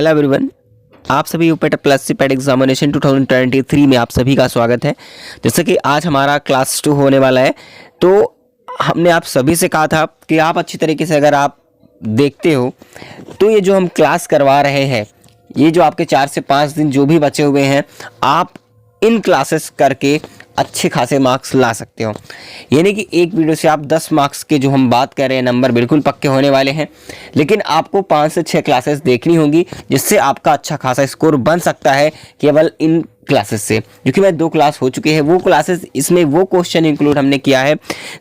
Hello everyone, आप सभी यूपेट plus सी पेट examination 2023 में आप सभी का स्वागत है। जैसे कि आज हमारा क्लास 2 होने वाला है, तो हमने आप सभी से कहा था कि आप अच्छी तरीके से अगर आप देखते हो तो ये जो हम क्लास करवा रहे हैं, ये जो आपके 4 से 5 दिन जो भी बचे हुए हैं, आप इन क्लासेस करके अच्छे खासे मार्क्स ला सकते हो। यानी कि एक वीडियो से आप 10 मार्क्स के जो हम बात कर रहे हैं नंबर बिल्कुल पक्के होने वाले हैं, लेकिन आपको 5 से 6 क्लासेस देखनी होंगी जिससे आपका अच्छा खासा स्कोर बन सकता है केवल इन क्लासेस से। क्योंकि मैं 2 क्लास हो चुके हैं, वो क्लासेस इसमें वो क्वेश्चन इंक्लूड हमने किया है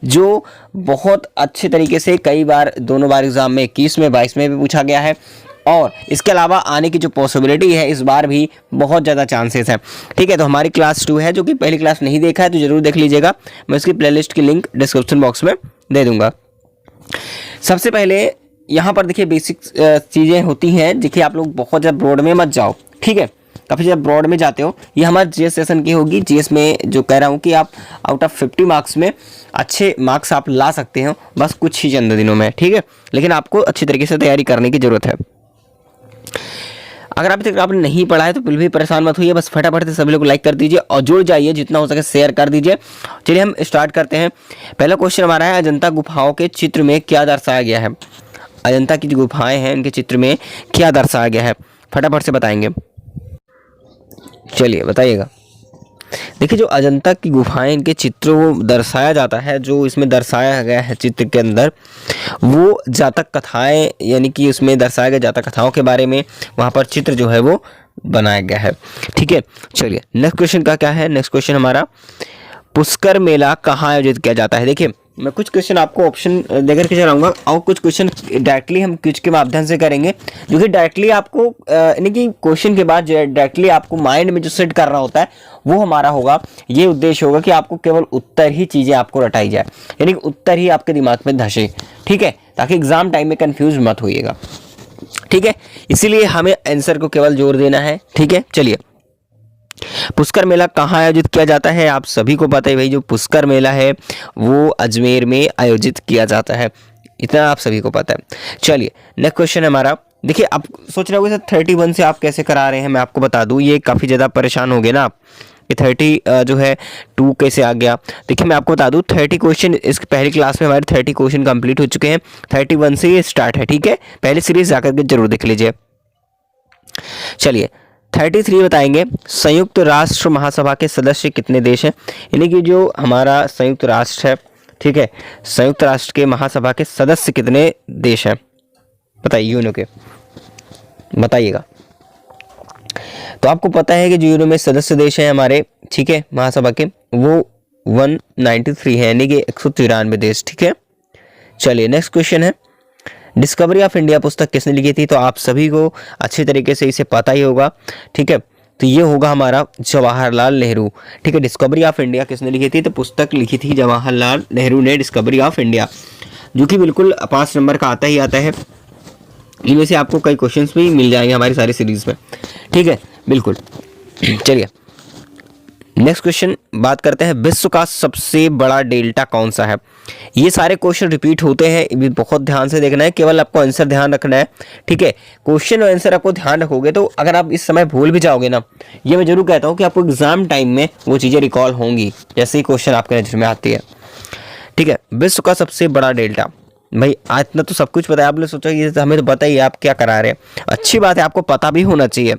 जो बहुत अच्छे तरीके से कई बार दोनों बार एग्जाम में 21 में 22 में भी पूछा गया है, और इसके अलावा आने की जो पॉसिबिलिटी है इस बार भी बहुत ज़्यादा चांसेस है। ठीक है, तो हमारी क्लास 2 है, जो कि पहली क्लास नहीं देखा है तो जरूर देख लीजिएगा। मैं उसकी प्लेलिस्ट की लिंक डिस्क्रिप्शन बॉक्स में दे दूंगा। सबसे पहले यहाँ पर देखिए बेसिक चीज़ें होती हैं। देखिए आप लोग बहुत ज़्यादा ब्रॉड में मत जाओ, ठीक है। काफ़ी ज़्यादा ब्रॉड में जाते हो, ये हमारे जीएस सेशन की होगी। जीएस में जो कह रहा हूँ कि आप आउट ऑफ 50 मार्क्स में अच्छे मार्क्स आप ला सकते हो बस कुछ ही चंद दिनों में, ठीक है। लेकिन आपको अच्छी तरीके से तैयारी करने की ज़रूरत है। अगर अभी तक आपने नहीं पढ़ा है तो बिल्कुल भी परेशान मत होइए, बस फटाफट से सभी लोग लाइक कर दीजिए और जुड़ जाइए, जितना हो सके शेयर कर दीजिए। चलिए हम स्टार्ट करते हैं। पहला क्वेश्चन हमारा है, अजंता गुफाओं के चित्र में क्या दर्शाया गया है। अजंता की जो गुफाएं हैं उनके चित्र में क्या दर्शाया गया है, फटाफट से बताएंगे। चलिए बताइएगा। देखिए जो अजंता की गुफाएं इनके चित्र वो दर्शाया जाता है, जो इसमें दर्शाया गया है चित्र के अंदर, वो जातक कथाएं, यानी कि उसमें दर्शाए गए जातक कथाओं के बारे में वहाँ पर चित्र जो है वो बनाया गया है, ठीक है। चलिए नेक्स्ट क्वेश्चन का क्या है। नेक्स्ट क्वेश्चन हमारा, पुष्कर मेला कहाँ आयोजित किया जाता है। देखिए मैं कुछ क्वेश्चन आपको ऑप्शन देकर के चलाऊंगा और कुछ क्वेश्चन डायरेक्टली हम क्विज के माध्यम से करेंगे, जो कि डायरेक्टली आपको यानी कि क्वेश्चन के बाद डायरेक्टली आपको माइंड में जो सेट करना होता है वो हमारा होगा। ये उद्देश्य होगा कि आपको केवल उत्तर ही चीज़ें आपको रटाई जाए, यानी कि उत्तर ही आपके दिमाग में धंसे, ठीक है, ताकि एग्जाम टाइम में कन्फ्यूज मत होइएगा, ठीक है। इसीलिए हमें आंसर को केवल जोर देना है, ठीक है। चलिए पुष्कर मेला कहाँ आयोजित किया जाता है, आप सभी को पता है भाई, जो पुष्कर मेला है वो अजमेर में आयोजित किया जाता है, इतना आप सभी को पता है। चलिए नेक्स्ट क्वेश्चन हमारा, देखिए आप सोच रहे होंगे सर 31 से आप कैसे करा रहे हैं, मैं आपको बता दूं, ये काफ़ी ज़्यादा परेशान हो गए ना आप कि 30 जो है 2 कैसे आ गया। देखिए मैं आपको बता दूं 30 क्वेश्चन इस पहली क्लास में हमारे 30 क्वेश्चन कंप्लीट हो चुके हैं, 31 से ये स्टार्ट है, ठीक है। पहले सीरीज जाकर के जरूर देख लीजिए। चलिए 33 बताएंगे, संयुक्त राष्ट्र महासभा के सदस्य कितने देश हैं। यानी कि जो हमारा संयुक्त राष्ट्र है, ठीक है, संयुक्त राष्ट्र के महासभा के सदस्य कितने देश हैं, बताइए यूएनओ के, बताइएगा। तो आपको पता है कि जो यूएनओ में सदस्य देश हैं हमारे, ठीक है, महासभा के, वो 193 है, यानी कि 193 देश, ठीक है। चलिए नेक्स्ट क्वेश्चन है, डिस्कवरी ऑफ इंडिया पुस्तक किसने लिखी थी। तो आप सभी को अच्छी तरीके से इसे पता ही होगा, ठीक है। तो ये होगा हमारा जवाहरलाल नेहरू, ठीक है। डिस्कवरी ऑफ इंडिया किसने लिखी थी, तो पुस्तक लिखी थी जवाहरलाल नेहरू ने, डिस्कवरी ऑफ इंडिया, जो कि बिल्कुल 5 नंबर का आता ही आता है। इनमें से आपको कई क्वेश्चंस भी मिल जाएंगे हमारी सारी सीरीज में, ठीक है, बिल्कुल। चलिए नेक्स्ट क्वेश्चन बात करते हैं, विश्व का सबसे बड़ा डेल्टा कौन सा है। ये सारे क्वेश्चन रिपीट होते हैं, बहुत ध्यान से देखना है, केवल आपको आंसर ध्यान रखना है, ठीक है। क्वेश्चन और आंसर आपको ध्यान रखोगे तो अगर आप इस समय भूल भी जाओगे ना, ये मैं जरूर कहता हूँ कि आपको एग्जाम टाइम में वो चीज़ें रिकॉल होंगी जैसे ही क्वेश्चन आपके नजर में आती है, ठीक है। विश्व का सबसे बड़ा डेल्टा, भाई आज इतना तो सब कुछ पता है, आपने सोचा ये हमें तो पता ही है, आप क्या करा रहे हैं, अच्छी बात है, आपको पता भी होना चाहिए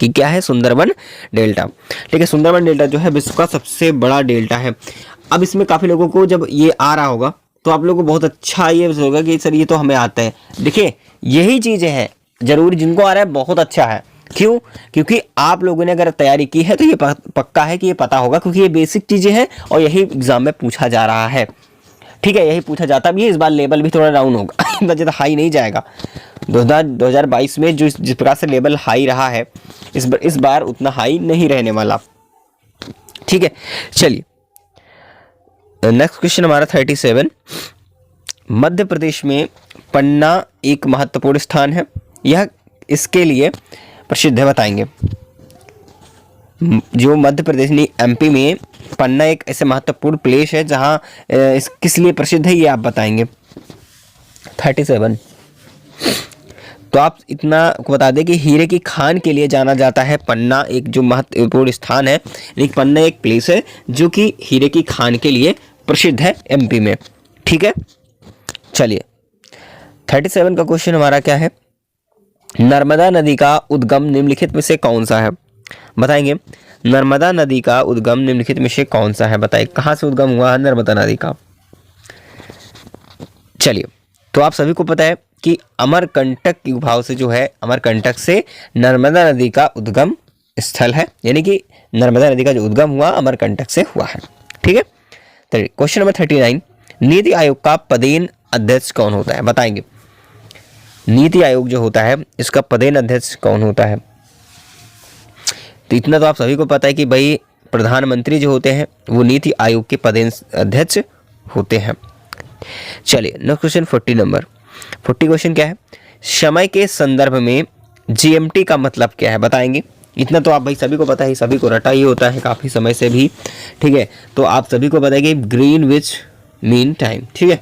कि क्या है सुंदरबन डेल्टा, ठीक है। सुंदरबन डेल्टा जो है विश्व का सबसे बड़ा डेल्टा है। अब इसमें काफ़ी लोगों को जब ये आ रहा होगा तो आप लोगों को बहुत अच्छा ये होगा कि सर ये तो हमें आता है। देखिए यही चीज़ें हैं जरूरी, जिनको आ रहा है बहुत अच्छा है, क्यों, क्योंकि आप लोगों ने अगर तैयारी की है तो ये पक्का है कि ये पता होगा, क्योंकि ये बेसिक चीज़ें हैं और यही एग्जाम में पूछा जा रहा है, ठीक है, यही पूछा जाता है। अब ये इस बार लेवल भी थोड़ा डाउन होगा इतना ज़्यादा हाई नहीं जाएगा। 2022 में जो जिस प्रकार से लेवल हाई रहा है, इस बार उतना हाई नहीं रहने वाला, ठीक है। चलिए नेक्स्ट क्वेश्चन हमारा 37, मध्य प्रदेश में पन्ना एक महत्वपूर्ण स्थान है, यह इसके लिए प्रसिद्ध है, बताएंगे। जो मध्य प्रदेश नहीं एमपी में पन्ना एक ऐसे महत्वपूर्ण प्लेस है जहाँ किस लिए प्रसिद्ध है, ये आप बताएंगे। 37 तो आप इतना को बता दें कि हीरे की खान के लिए जाना जाता है पन्ना, एक जो महत्वपूर्ण स्थान है, एक पन्ना एक प्लेस है जो कि हीरे की खान के लिए प्रसिद्ध है एमपी में। ठीक है, चलिए 37 का क्वेश्चन हमारा क्या है, नर्मदा नदी का उद्गम निम्नलिखित में से कौन सा है, बताएंगे। नर्मदा नदी का उद्गम निम्नलिखित में से कौन सा है, बताइए कहाँ से उद्गम हुआ है नर्मदा नदी का। चलिए, तो आप सभी को पता है कि अमरकंटक की गुफाओं से जो है, अमरकंटक से नर्मदा नदी का उद्गम स्थल है, यानी कि नर्मदा नदी का जो उद्गम हुआ अमरकंटक से हुआ है। ठीक है, तो क्वेश्चन नंबर 39, नीति आयोग का पदेन अध्यक्ष कौन होता है, बताएंगे। नीति आयोग जो होता है इसका पदेन अध्यक्ष कौन होता है, तो इतना तो आप सभी को पता है कि भाई प्रधानमंत्री जो होते हैं वो नीति आयोग के पदेन अध्यक्ष होते हैं। चलिए नेक्स्ट क्वेश्चन 40 नंबर 40 क्वेश्चन क्या है, समय के संदर्भ में जीएमटी का मतलब क्या है, बताएंगे। इतना तो आप भाई सभी को पता है, सभी को रटा ही होता है काफ़ी समय से भी। ठीक है, तो आप सभी को पता है कि ग्रीनविच मीन टाइम। ठीक है,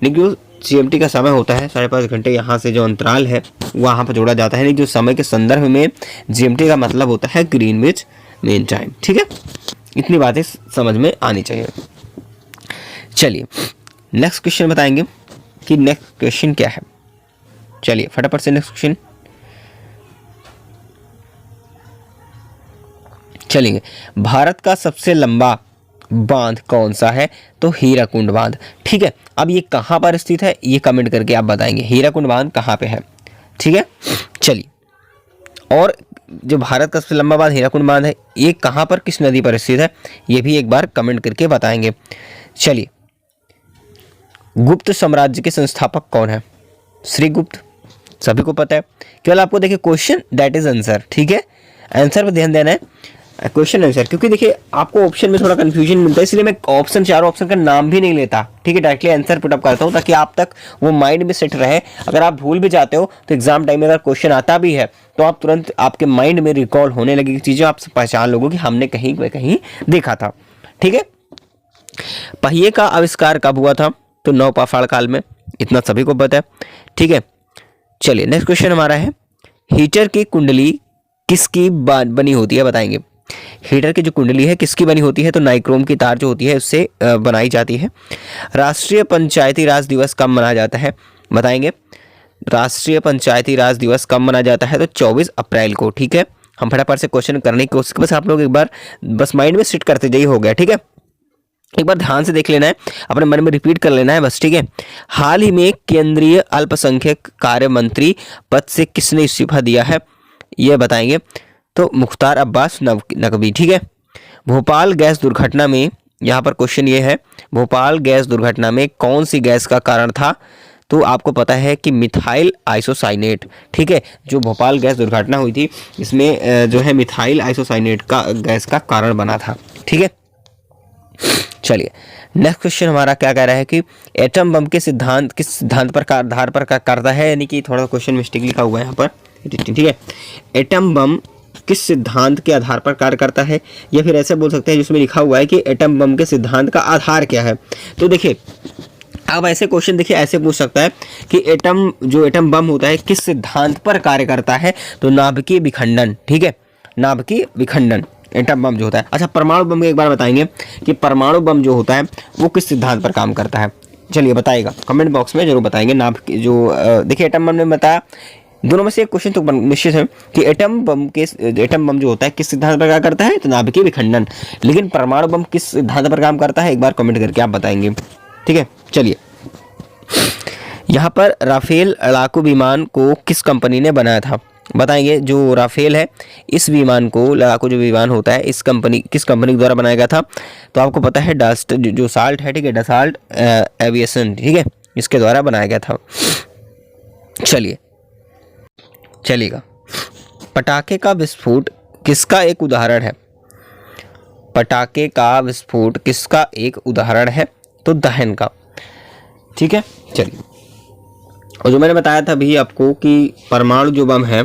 लेकिन जीएमटी का समय होता है 5.5 घंटे, यहाँ से जो अंतराल है वहाँ पर जोड़ा जाता है, लेकिन जो समय के संदर्भ में जीएमटी का मतलब होता है ग्रीनविच मीन टाइम। ठीक है, इतनी बातें समझ में आनी चाहिए। चलिए नेक्स्ट क्वेश्चन बताएंगे कि नेक्स्ट क्वेश्चन क्या है। चलिए फटाफट से नेक्स्ट क्वेश्चन चलेंगे। भारत का सबसे लंबा बांध कौन सा है, तो हीराकुंड बांध। ठीक है, अब ये कहाँ पर स्थित है ये कमेंट करके आप बताएंगे, हीराकुंड बांध कहाँ पे है। ठीक है, चलिए, और जो भारत का सबसे लंबा बांध हीराकुंड बांध है ये कहाँ पर, किस नदी पर स्थित है, ये भी एक बार कमेंट करके बताएंगे। चलिए, गुप्त साम्राज्य के संस्थापक कौन है, श्रीगुप्त, सभी को पता है। केवल आपको देखिए क्वेश्चन दैट इज आंसर। ठीक है, आंसर पर ध्यान देना है, क्वेश्चन आंसर, क्योंकि देखिए आपको ऑप्शन में थोड़ा कंफ्यूजन मिलता है, इसलिए मैं ऑप्शन, चारों ऑप्शन का नाम भी नहीं लेता। ठीक है, डायरेक्टली आंसर पुट अप करता हूँ ताकि आप तक वो माइंड में सेट रहे। अगर आप भूल भी जाते हो तो एग्जाम टाइम में अगर क्वेश्चन आता भी है तो आप तुरंत आपके माइंड में रिकॉल होने लगी चीज़ें, आप पहचान लोगे कि हमने कहीं कहीं देखा था। ठीक है, पहिए का आविष्कार कब हुआ था, तो नवपाषाण काल में, इतना सभी को पता है। ठीक है, चलिए नेक्स्ट क्वेश्चन हमारा है, हीटर की कुंडली किसकी बनी होती है, बताएंगे। हीटर की जो कुंडली है किसकी बनी होती है, तो नाइक्रोम की तार जो होती है उससे बनाई जाती है। राष्ट्रीय पंचायती राज दिवस कब मनाया जाता है, बताएंगे। राष्ट्रीय पंचायती राज दिवस कब मनाया जाता है, तो 24 अप्रैल को। ठीक है, हम फटाफट से क्वेश्चन करने की कोशिश, बस आप लोग एक बार बस माइंड में सेट करते जाइए, हो गया। ठीक है, एक बार ध्यान से देख लेना है, अपने मन में रिपीट कर लेना है बस। ठीक है, हाल ही में केंद्रीय अल्पसंख्यक कार्य मंत्री पद से किसने इस्तीफा दिया है, यह बताएंगे, तो मुख्तार अब्बास नकवी। ठीक है, भोपाल गैस दुर्घटना में, यहाँ पर क्वेश्चन ये है, भोपाल गैस दुर्घटना में कौन सी गैस का कारण था, तो आपको पता है कि मिथाइल आइसोसाइनेट। ठीक है, जो भोपाल गैस दुर्घटना हुई थी इसमें जो है मिथाइल आइसोसाइनेट का गैस का कारण बना था। ठीक है, चलिए नेक्स्ट क्वेश्चन हमारा क्या कह रहा है कि एटम बम के सिद्धांत किस सिद्धांत पर आधार पर करता है, यानी कि थोड़ा क्वेश्चन मिस्टेक लिखा हुआ है यहाँ पर। ठीक है, एटम बम किस सिद्धांत के आधार पर कार्य करता है, या फिर ऐसे बोल सकते हैं जिसमें लिखा हुआ है कि एटम बम के सिद्धांत का आधार क्या है। तो देखिए अब ऐसे क्वेश्चन देखिए ऐसे पूछ सकता है कि एटम बम होता है किस सिद्धांत पर कार्य करता है, तो नाभिकीय विखंडन। ठीक है, नाभिकीय विखंडन एटम बम जो होता है। अच्छा, परमाणु बम एक बार बताएंगे कि परमाणु बम जो होता है वो किस सिद्धांत पर काम करता है, चलिए बताइएगा, कमेंट बॉक्स में जरूर बताएंगे। जो देखिए एटम बम ने बताया, दोनों में से एक क्वेश्चन तो निश्चित है कि एटम बम जो होता है किस सिद्धांत पर काम करता है, तो नाभिकीय विखंडन। लेकिन परमाणु बम किस सिद्धांत पर काम करता है, एक बार कमेंट करके आप बताएंगे। ठीक है, चलिए यहाँ पर राफेल लड़ाकू विमान को किस कंपनी ने बनाया था, बताएंगे। जो राफेल है इस विमान को, लड़ाकू जो विमान होता है किस कंपनी के द्वारा बनाया गया था, तो आपको पता है जो साल्ट है। ठीक है, डसाल्ट एविएशन। ठीक है, इसके द्वारा बनाया गया था। चलिएगा, पटाखे का विस्फोट किसका एक उदाहरण है, पटाखे का विस्फोट किसका एक उदाहरण है, तो दहन का। ठीक है, चलिए, और जो मैंने बताया था अभी आपको कि परमाणु जो बम है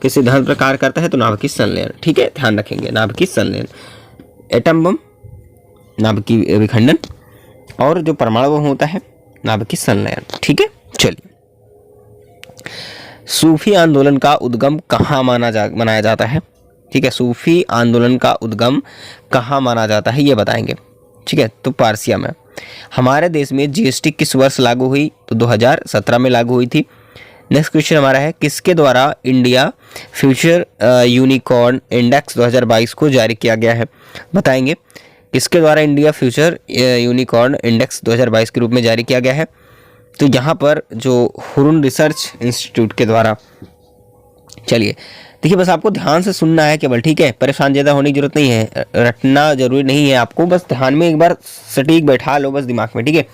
किस सिद्धांत पर कार्य करता है, तो नाभिकीय संलयन। ठीक है, ध्यान रखेंगे, नाभिकीय संलयन। एटम बम नाभिकीय विखंडन, और जो परमाणु बम होता है नाभिकीय संलयन। ठीक है, चलिए सूफी आंदोलन का उद्गम कहाँ मनाया जाता है? ठीक है, सूफी आंदोलन का उद्गम कहाँ माना जाता है ये बताएंगे। ठीक है, तो पारसिया में। हमारे देश में जीएसटी किस वर्ष लागू हुई? तो 2017 में लागू हुई थी। नेक्स्ट क्वेश्चन हमारा है, किसके द्वारा इंडिया फ्यूचर यूनिकॉर्न इंडेक्स 2022 को जारी किया गया है? बताएंगे किसके द्वारा इंडिया फ्यूचर यूनिकॉर्न इंडेक्स 2022 के रूप में जारी किया गया है? तो यहाँ पर जो हुरुन रिसर्च इंस्टीट्यूट के द्वारा। चलिए देखिए, बस आपको ध्यान से सुनना है केवल, ठीक है, परेशान ज़्यादा होने की जरूरत नहीं है, रटना जरूरी नहीं है आपको, बस ध्यान में एक बार सटीक बैठा लो बस दिमाग में, ठीक है।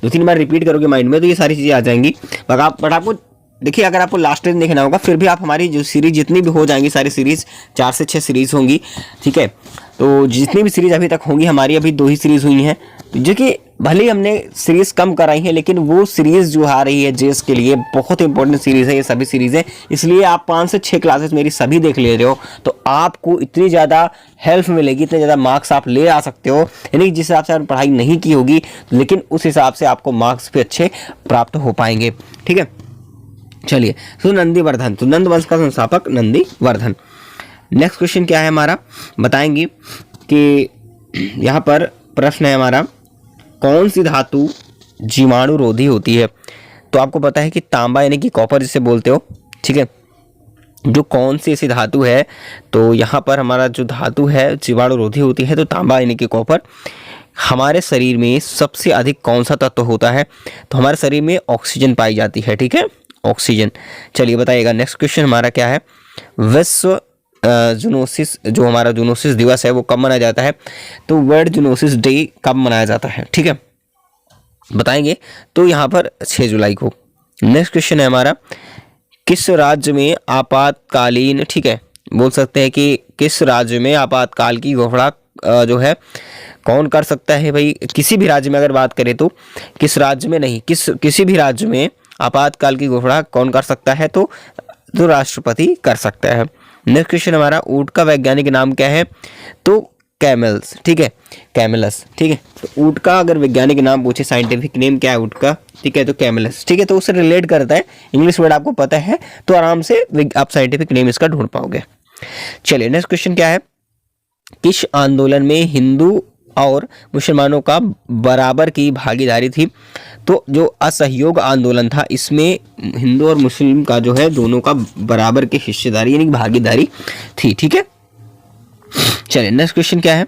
2-3 बार रिपीट करोगे माइंड में तो ये सारी चीज़ें आ जाएंगी। बट आपको देखिए, अगर आपको लास्ट तक देखना होगा फिर भी आप हमारी जो सीरीज जितनी भी हो जाएंगी, सारी सीरीज 4 से 6 सीरीज होंगी, ठीक है। तो जितनी भी सीरीज अभी तक होंगी, हमारी अभी 2 ही सीरीज हुई हैं, जो कि भले ही हमने सीरीज कम कराई है, लेकिन वो सीरीज जो आ रही है जेएस के लिए बहुत इंपॉर्टेंट सीरीज है ये सभी सीरीजें। इसलिए आप 5 से 6 क्लासेस मेरी सभी देख ले रहे हो तो आपको इतनी ज़्यादा हेल्प मिलेगी, इतने ज़्यादा मार्क्स आप ले आ सकते हो। यानी जिस हिसाब से आपने पढ़ाई नहीं की होगी, लेकिन उस हिसाब से आपको मार्क्स भी अच्छे प्राप्त हो पाएंगे, ठीक है। चलिए, तो नंदीवर्धन, तो नंद वंश का संस्थापक नंदीवर्धन। नेक्स्ट क्वेश्चन क्या है हमारा, बताएंगे कि यहाँ पर प्रश्न है हमारा, कौन सी धातु जीवाणु रोधी होती है? तो आपको पता है कि तांबा यानी कि कॉपर जिसे बोलते हो, ठीक है। जो कौन सी ऐसी धातु है, तो यहाँ पर हमारा जो धातु है जीवाणु रोधी होती है, तो तांबा यानी कि कॉपर। हमारे शरीर में सबसे अधिक कौन सा तत्व होता है? तो हमारे शरीर में ऑक्सीजन पाई जाती है, ठीक है, ऑक्सीजन। चलिए बताइएगा, नेक्स्ट क्वेश्चन हमारा क्या है, विश्व जूनोसिस, जो हमारा जूनोसिस दिवस है वो कब मनाया जाता है? तो वर्ल्ड जूनोसिस डे कब मनाया जाता है, ठीक है, बताएंगे। तो यहाँ पर 6 जुलाई को। नेक्स्ट क्वेश्चन है हमारा, किस राज्य में आपातकालीन, ठीक है, बोल सकते हैं कि किस राज्य में आपातकाल की घोषणा जो है कौन कर सकता है? भाई किसी भी राज्य में अगर बात करें तो किस राज्य में नहीं, किसी भी राज्य में आपातकाल की घोषणा कौन कर सकता है? तो राष्ट्रपति कर सकता है। नेक्स्ट क्वेश्चन हमारा, ऊंट का वैज्ञानिक नाम क्या है? तो कैमल्स, ठीक है, कैमलस, ठीक है। तो ऊंट का अगर वैज्ञानिक नाम पूछे, साइंटिफिक नेम क्या है ऊंट का, ठीक है, तो कैमलस, ठीक है। तो उससे रिलेट करता है, इंग्लिश वर्ड आपको पता है तो आराम से आप साइंटिफिक नेम इसका ढूंढ पाओगे। चलिए, नेक्स्ट क्वेश्चन क्या है, किस आंदोलन में हिंदू और मुसलमानों का बराबर की भागीदारी थी? तो जो असहयोग आंदोलन था, इसमें हिंदू और मुस्लिम का जो है दोनों का बराबर की हिस्सेदारी यानी भागीदारी थी, ठीक है। चलिए, नेक्स्ट क्वेश्चन क्या है,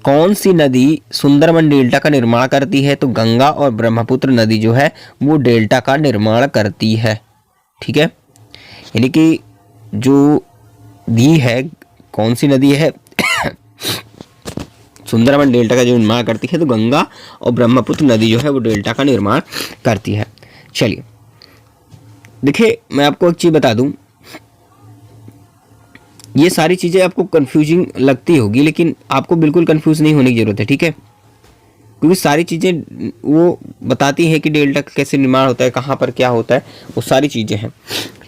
कौन सी नदी सुंदरबन डेल्टा का निर्माण करती है? तो गंगा और ब्रह्मपुत्र नदी जो है वो डेल्टा का निर्माण करती है, ठीक है। यानी कि जो दी है, कौन सी नदी है सुंदरबन डेल्टा का जो निर्माण करती है, तो गंगा और ब्रह्मपुत्र नदी जो है वो डेल्टा का निर्माण करती है। चलिए देखिए, मैं आपको एक चीज़ बता दूं, ये सारी चीज़ें आपको कंफ्यूजिंग लगती होगी, लेकिन आपको बिल्कुल कंफ्यूज नहीं होने की ज़रूरत है, ठीक है, क्योंकि सारी चीज़ें वो बताती हैं कि डेल्टा का कैसे निर्माण होता है, कहाँ पर क्या होता है, वो सारी चीज़ें हैं,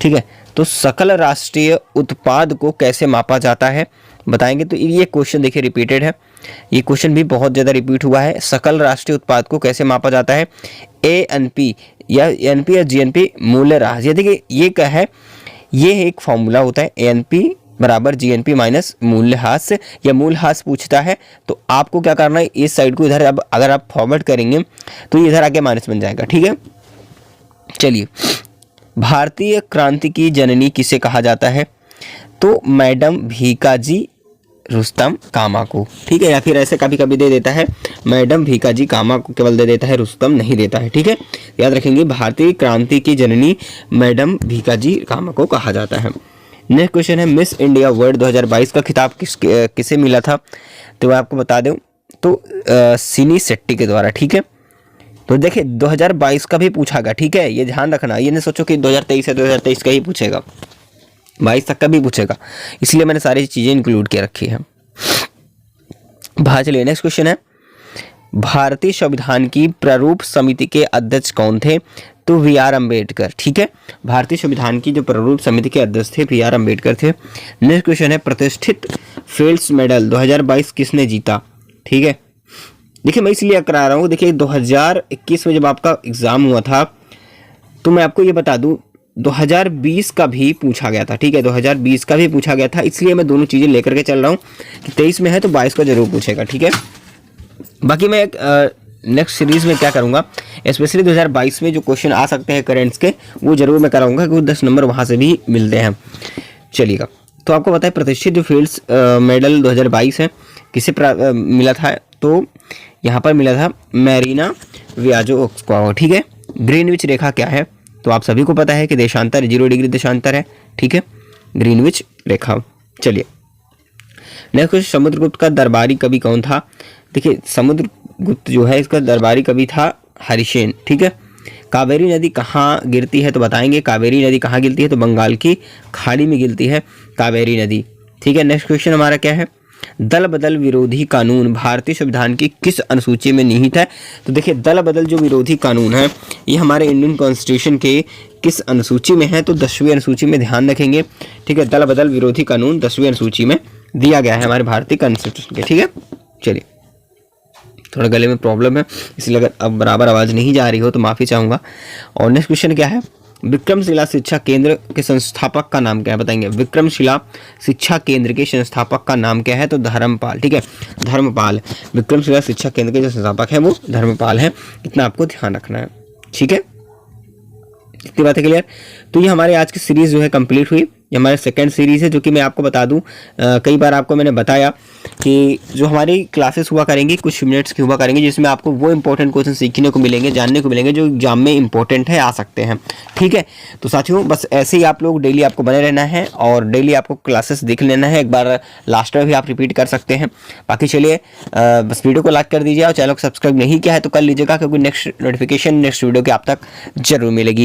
ठीक है। तो सकल राष्ट्रीय उत्पाद को कैसे मापा जाता है? बताएंगे। तो ये क्वेश्चन देखिए रिपीटेड है, ये क्वेश्चन भी बहुत ज़्यादा रिपीट हुआ है। सकल राष्ट्रीय उत्पाद को कैसे मापा जाता है? ANP या NP या GNP मूल्यह्रास। ये देखिए, ये क्या है, ये एक फॉर्मूला होता है, ANP बराबर GNP माइनस मूल्यह्रास, या मूल्यह्रास पूछता है तो आपको क्या करना है, इस साइड को इधर अब अगर आप फॉरवर्ड करेंगे तो ये इधर आके माइनस बन जाएगा, ठीक है। चलिए, भारतीय क्रांति की जननी किसे कहा जाता है? तो मैडम भीकाजी रुस्तम कामा को, ठीक है, या फिर ऐसे कभी कभी दे देता है मैडम भीकाजी कामा को, केवल दे देता है, रुस्तम नहीं देता है, ठीक है। याद रखेंगे, भारतीय क्रांति की जननी मैडम भीकाजी कामा को कहा जाता है। नेक्स्ट क्वेश्चन है, मिस इंडिया वर्ल्ड 2022 का खिताब किसे मिला था? तो मैं आपको बता दूं, तो सिनी शेट्टी के द्वारा, ठीक है। तो देखिए 2022 का भी पूछागा, ठीक है, ये ध्यान रखना, ये नहीं सोचो कि 2023 है 2023 का ही पूछेगा, 22 तक का भी पूछेगा, इसलिए मैंने सारी चीज़ें इंक्लूड किया रखी है। चलिए, नेक्स्ट क्वेश्चन है, भारतीय संविधान की प्रारूप समिति के अध्यक्ष कौन थे? तो VR अम्बेडकर, ठीक है, भारतीय संविधान की जो प्रारूप समिति के अध्यक्ष थे VR अम्बेडकर थे। नेक्स्ट क्वेश्चन है, प्रतिष्ठित फील्ड्स मेडल 2022 किसने जीता? ठीक है, देखिए मैं इसलिए करा रहा हूँ, देखिए 2021 में जब आपका एग्ज़ाम हुआ था तो मैं आपको ये बता दूँ, 2020 का भी पूछा गया था, ठीक है, 2020 का भी पूछा गया था, इसलिए मैं दोनों चीज़ें लेकर के चल रहा हूँ कि 23 में है तो 22 का जरूर पूछेगा, ठीक है। बाकी मैं नेक्स्ट सीरीज़ में क्या करूँगा, स्पेशली 2022 में जो क्वेश्चन आ सकते हैं करेंट्स के, वो जरूर मैं कराऊंगा क्योंकि 10 नंबर वहाँ से भी मिलते हैं। चलिएगा, तो आपको पता है प्रतिष्ठित जो फील्ड्स मेडल 2022 है किसे मिला था, तो यहाँ पर मिला था मैरीना वियाजोक्स को, ठीक है। ग्रीनविच रेखा क्या है, तो आप सभी को पता है कि देशांतर 0 डिग्री देशांतर है, ठीक है, ग्रीनविच रेखा। चलिए नेक्स्ट क्वेश्चन, समुद्रगुप्त का दरबारी कवि कौन था। देखिए समुद्रगुप्त जो है इसका दरबारी कवि था हरिसेन, ठीक है। कावेरी नदी कहाँ गिरती है, तो बताएंगे कावेरी नदी कहाँ गिरती है, तो बंगाल की खाड़ी में गिरती है कावेरी नदी, ठीक है। नेक्स्ट क्वेश्चन हमारा क्या है, दल बदल विरोधी कानून भारतीय संविधान की किस अनुसूची में निहित है। तो देखिए दल बदल जो विरोधी कानून है ये हमारे इंडियन कॉन्स्टिट्यूशन के किस अनुसूची में है, तो 10वीं अनुसूची में, ध्यान रखेंगे, ठीक है। दल बदल विरोधी कानून 10वीं अनुसूची में दिया गया है हमारे भारतीय कॉन्स्टिट्यूशन के, ठीक है। चलिए थोड़ा गले में प्रॉब्लम है इसलिए अगर अब बराबर आवाज़ नहीं जा रही हो तो माफ़ी चाहूँगा। और नेक्स्ट क्वेश्चन क्या है, विक्रमशिला शिक्षा केंद्र के संस्थापक का नाम क्या है, बताएंगे। विक्रमशिला शिक्षा केंद्र के संस्थापक का नाम क्या है, तो धर्मपाल, ठीक है, धर्मपाल। विक्रमशिला शिक्षा केंद्र के जो संस्थापक है वो धर्मपाल है, इतना आपको ध्यान रखना है, ठीक है। इतनी बातें क्लियर। तो ये हमारे आज की सीरीज़ जो है कंप्लीट हुई, ये हमारी सेकंड सीरीज़ है, जो कि मैं आपको बता दूं कई बार आपको मैंने बताया कि जो हमारी क्लासेस हुआ करेंगी कुछ मिनट्स की हुआ करेंगी, जिसमें आपको वो इंपॉर्टेंट क्वेश्चन सीखने को मिलेंगे, जानने को मिलेंगे जो एग्जाम में इंपॉर्टेंट है, आ सकते हैं, ठीक है। तो साथियों बस ऐसे ही आप लोग डेली आपको बने रहना है और डेली आपको क्लासेस देख लेना है, एक बार लास्ट में भी आप रिपीट कर सकते हैं। बाकी चलिए बस वीडियो को लाइक कर दीजिए और चैनल को सब्सक्राइब नहीं किया है तो कर लीजिएगा, क्योंकि नेक्स्ट नोटिफिकेशन नेक्स्ट वीडियो की आप तक जरूर मिलेगी।